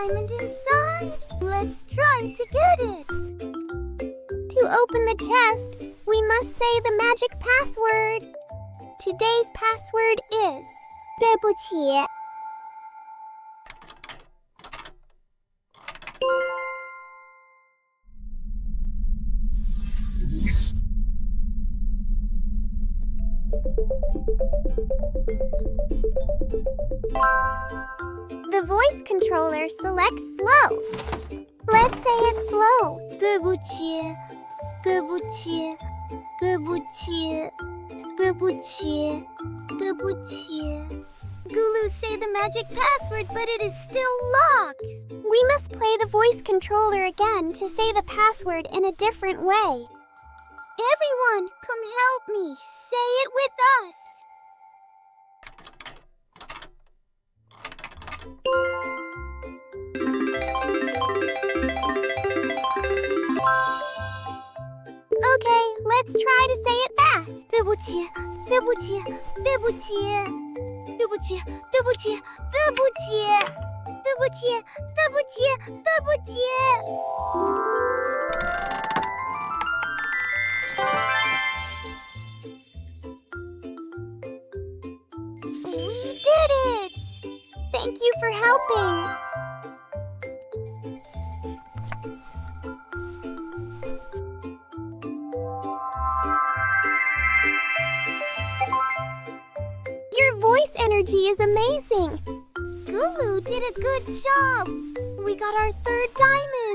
diamond inside. Let's try to get it. To open the chest, we must say the magic password. Today's password is 对不起。The voice controller selects slow. Let's say it slow. 对不起，对不起，对不起，对不起，对不起。Gulu say the magic password, but it is still locked. We must play the voice controller again to say the password in a different way. Everyone, come help me. Say it with us. Okay, let's try to say it fast. 对不起，对不起，对不起，对不起，对不起，对不起，对不起，对不起，对不起。We did it! Thank you for helping. Your voice energy is amazing. Gulu did a good job. We got our third diamond.